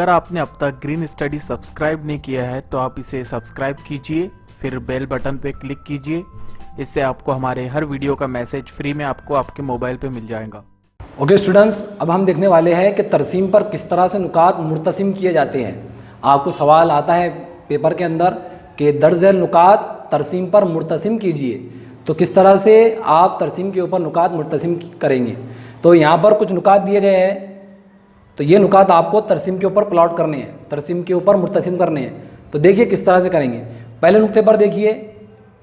अगर आपने अब तक ग्रीन स्टडी सब्सक्राइब नहीं किया है तो आप इसे सब्सक्राइब कीजिए, फिर बेल बटन पे क्लिक कीजिए। इससे आपको हमारे हर वीडियो का मैसेज फ्री में आपको आपके मोबाइल पे मिल जाएगा। ओके स्टूडेंट्स, अब हम देखने वाले हैं कि तरसीम पर किस तरह से नुकात मुर्तसिम किए जाते हैं। आपको सवाल आता है पेपर के अंदर कि दर्ज नुकात तरसीम पर मुर्तसिम कीजिए, तो किस तरह से आप तरसीम के ऊपर नुकात मुर्तसिम करेंगे। तो यहाँ पर कुछ नुकात दिए गए हैं, तो ये नुकात आपको तरसीम के ऊपर प्लॉट करने हैं, तरसीम के ऊपर मुर्तसिम करने हैं। तो देखिए किस तरह से करेंगे। पहले नुक्ते पर देखिए,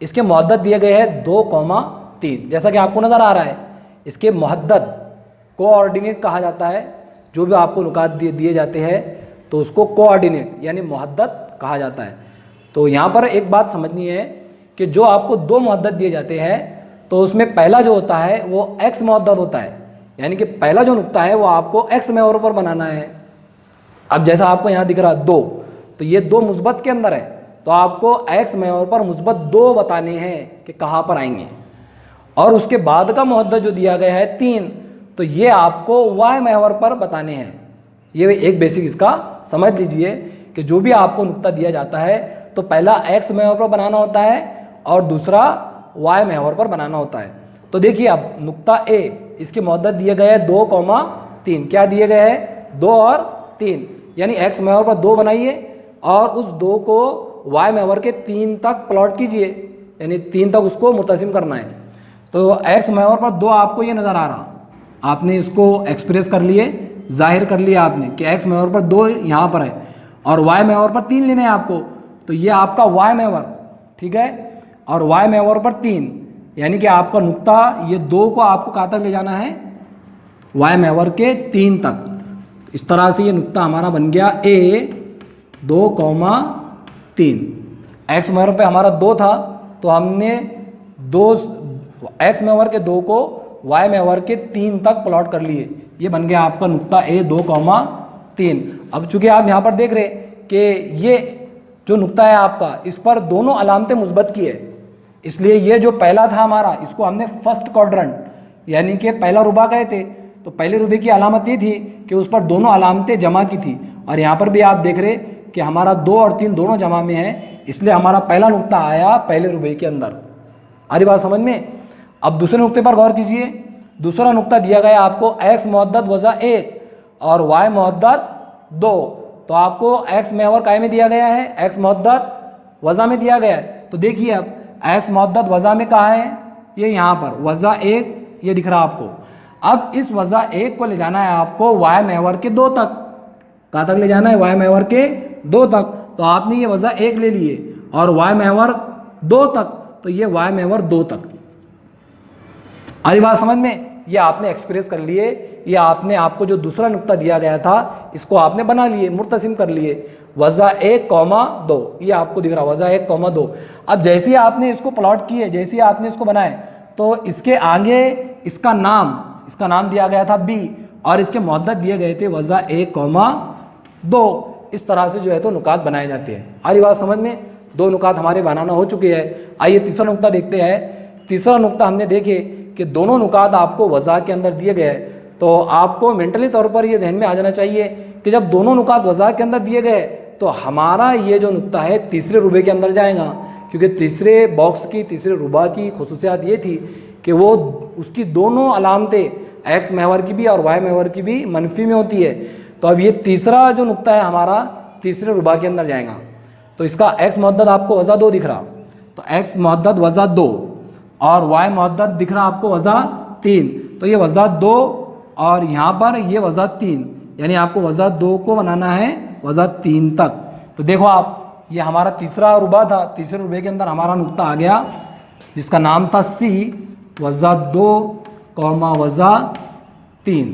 इसके मुहद्दद दिए गए हैं 2,3, जैसा कि आपको नज़र आ रहा है। इसके मुहद्दद कोऑर्डिनेट कहा जाता है। जो भी आपको नुकात दिए जाते हैं तो उसको कोऑर्डिनेट यानी मुहद्दद कहा जाता है। तो यहाँ पर एक बात समझनी है कि जो आपको दो मुहद्दद दिए जाते हैं तो उसमें पहला जो होता है वो एक्स मुहद्दद होता है, यानी कि पहला जो नुक्ता है वो आपको एक्स महवर पर बनाना है। अब जैसा आपको यहाँ दिख रहा है 2, तो ये 2 मुस्बत के अंदर है, तो आपको एक्स महवर पर मुस्बत 2 बताने हैं कि कहाँ पर आएंगे। और उसके बाद का मुहद्दद जो दिया गया है 3, तो ये आपको वाई महवर पर बताने हैं। ये एक बेसिक इसका समझ लीजिए कि जो भी आपको नुक्ता दिया जाता है तो पहला एक्स महवर पर बनाना होता है और दूसरा वाई महवर पर बनाना होता है। तो देखिए अब नुक्ता ए, इसके मुहद्दद दिए गए हैं 2,3। क्या दिए गए हैं? 2 और 3, यानी एक्स महवर पर 2 बनाइए और उस 2 को वाई महवर के 3 तक प्लॉट कीजिए, यानी 3 तक उसको मुर्तसिम करना है। तो एक्स महवर पर 2 आपको ये नज़र आ रहा, आपने इसको एक्सप्रेस कर लिए, जाहिर कर लिया आपने कि एक्स महवर पर 2 यहाँ पर है और वाई महवर पर 3 लेने हैं आपको। तो ये आपका वाई महवर, ठीक है, और वाई महवर पर 3, यानी कि आपका नुक्ता ये 2 को आपको कहाँ तक ले जाना है? वाई महवर के 3 तक। इस तरह से ये नुक्ता हमारा बन गया ए 2,3। एक्स महवर पे हमारा 2 था तो हमने 2 एक्स महवर के 2 को वाई महवर के 3 तक प्लॉट कर लिए। ये बन गया आपका नुक्ता ए 2,3। अब चूंकि आप यहाँ पर देख रहे कि ये जो नुक्ता है आपका, इस पर दोनों अलामतें मुस्बत की है, इसलिए ये जो पहला था हमारा, इसको हमने फर्स्ट क्वाड्रेंट यानी कि पहला रुबा कहे थे। तो पहले रुबे की अलामत ये थी कि उस पर दोनों अलामतें जमा की थी, और यहाँ पर भी आप देख रहे कि हमारा 2 और 3 दोनों जमा में है, इसलिए हमारा पहला नुक्ता आया पहले रुबे के अंदर। आ रही बात समझ में? अब दूसरे नुक्ते पर गौर कीजिए। दूसरा नुक्ता दिया गया आपको एक्स मुहद्दद वज़ा 1 और वाई मुहद्दद 2। तो आपको एक्स महवर काय में दिया गया है? एक्स मुहद्दद वज़ा में दिया गया है। तो देखिए अब एक्स मुहद्दद वज़ा में कहाँ है? ये यहाँ पर वज़ा 1, ये दिख रहा आपको। अब इस वज़ा 1 को ले जाना है आपको वाई महवर के 2 तक। कहाँ तक ले जाना है? वाई महवर के 2 तक। तो आपने ये वज़ा 1 ले लिए और वाई महवर 2 तक, तो ये वाई महवर 2 तक। अरे बात समझ में? ये आपने एक्सप्रेस कर लिए, ये आपने आपको जो दूसरा नुक्ता दिया गया था इसको आपने बना लिए, मुर्तसिम कर लिए। वज़ा 1,2 ये आपको दिख रहा, वज़ा 1,2। अब जैसे ही आपने इसको प्लॉट किए, जैसे ही आपने इसको बनाए, तो इसके आगे इसका नाम दिया गया था बी और इसके मुहद्दद दिए गए थे वज़ा 1,2। इस तरह से जो है तो नुकात बनाए जाते हैं। हमारी बात समझ में? 2 नुकात हमारे बनाना हो चुके हैं। आइए तीसरा नुक्ता देखते हैं। तीसरा नुक्ता हमने देखे कि दोनों नुकात आपको वज़ा के अंदर दिए गए, तो आपको मेंटली तौर पर ये ध्यान में आ जाना चाहिए कि जब दोनों नुकात वज़ा के अंदर दिए गए तो हमारा ये जो नुक्ता है तीसरे रुबे के अंदर जाएगा, क्योंकि तीसरे बॉक्स की, तीसरे रुबा की खुसूसियात ये थी कि वो उसकी दोनों अलामतें एक्स महवर की भी और वाई महवर की भी मनफी में होती है। तो अब ये तीसरा जो नुक्ता है हमारा तीसरे रुबा के अंदर जाएगा। तो इसका एक्स मुहद्दद आपको वज़ा 2 दिख रहा, तो एक्स मुहद्दद वज़ा 2 और वाई मुहद्दद दिख रहा आपको वज़ा 3। तो ये वज़ा 2 और यहाँ पर ये वज़ा 3, यानी आपको वज़ा 2 को बनाना है वज़ा 3 तक। तो देखो आप, ये हमारा तीसरा रुबा था, तीसरे रुबे के अंदर हमारा नुक्ता आ गया जिसका नाम था सी वज़ा 2, वज़ा 3।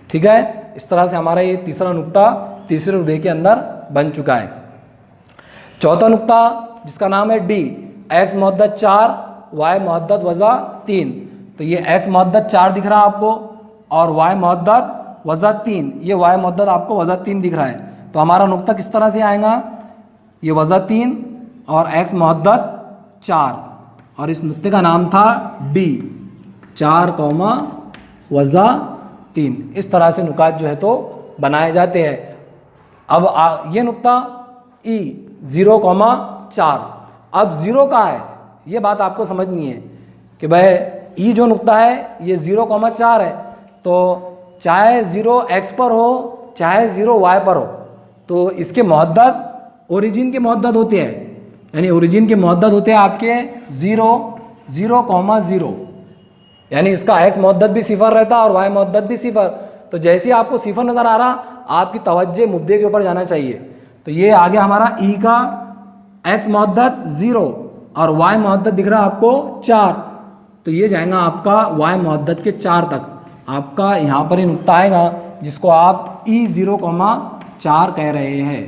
ठीक है, इस तरह से हमारा ये तीसरा नुक्ता तीसरे रुबे के अंदर बन चुका है। चौथा नुक्ता जिसका नाम है डी, एक्स मुहद्दद 4 वाई मुहद्दद वज़ा 3। तो ये एक्स मुहद्दद 4 दिख रहा है आपको और वाई मुहद्दद वज़ा 3, ये वाई मुहद्दद आपको वज़ा 3 दिख रहा है। तो हमारा नुक्ता किस तरह से आएगा? ये वज़ा 3 और एक्स मुहद्दद 4, और इस नुक्ते का नाम था डी 4, वज़ा 3। इस तरह से नुकात जो है तो बनाए जाते हैं। अब ये नुक्ता ई 0,4। अब 0 का है, ये बात आपको समझनी है कि भाई ई जो नुक्ता है ये 0,4 है, तो चाहे 0 x पर हो चाहे 0 y पर हो, तो इसके मुहद्दद ओरिजिन के मुहद्दद होते हैं, यानी ओरिजिन के मुहद्दद होते हैं आपके 0,0, यानी इसका x मुहद्दद भी सिफर रहता है और y मुहद्दद भी सिफर। तो जैसे ही आपको सिफर नज़र आ रहा, आपकी तवज्जो मुद्दे के ऊपर जाना चाहिए। तो ये आ गया हमारा ई का x मुहद्दद 0 और y मुहद्दद दिख रहा है आपको 4, तो ये जाएगा आपका y मुहद्दद के 4 तक। आपका यहाँ पर ये नुक्ता आएगा जिसको आप ई 0,4 कह रहे हैं।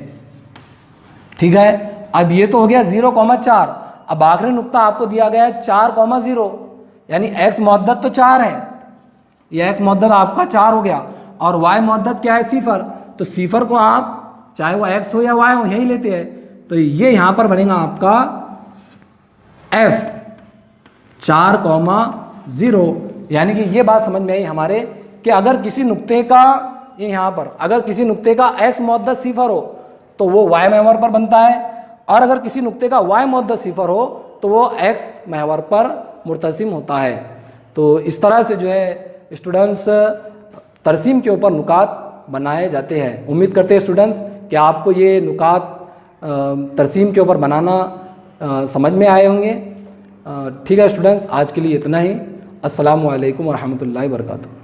ठीक है, अब ये तो हो गया 0,4। अब आखिरी नुक्ता आपको दिया गया है 4,0, यानी x मुहद्दद तो 4 है, ये x मुहद्दद आपका 4 हो गया और y मुहद्दद क्या है, सिफर। तो सिफर को आप चाहे वो x हो या y हो यही लेते हैं, तो ये यहाँ पर बनेगा आपका f 4,0, यानी कि ये बात समझ में आई हमारे कि अगर किसी नुक्ते का, ये यहाँ पर अगर किसी नुक्ते का x मुहद्दद सिफर हो तो वो y महवर पर बनता है, और अगर किसी नुक्ते का y मुहद्दद सिफर हो तो वो x महवर पर मुर्तसिम होता है। तो इस तरह से जो है स्टूडेंट्स तरसीम के ऊपर नुकात बनाए जाते हैं। उम्मीद करते हैं स्टूडेंट्स कि आपको ये नुकात तरसीम के ऊपर बनाना समझ में आए होंगे। ठीक है स्टूडेंट्स, आज के लिए इतना ही। अस्सलामु अलैकुम व रहमतुल्लाहि व बरकातुहू।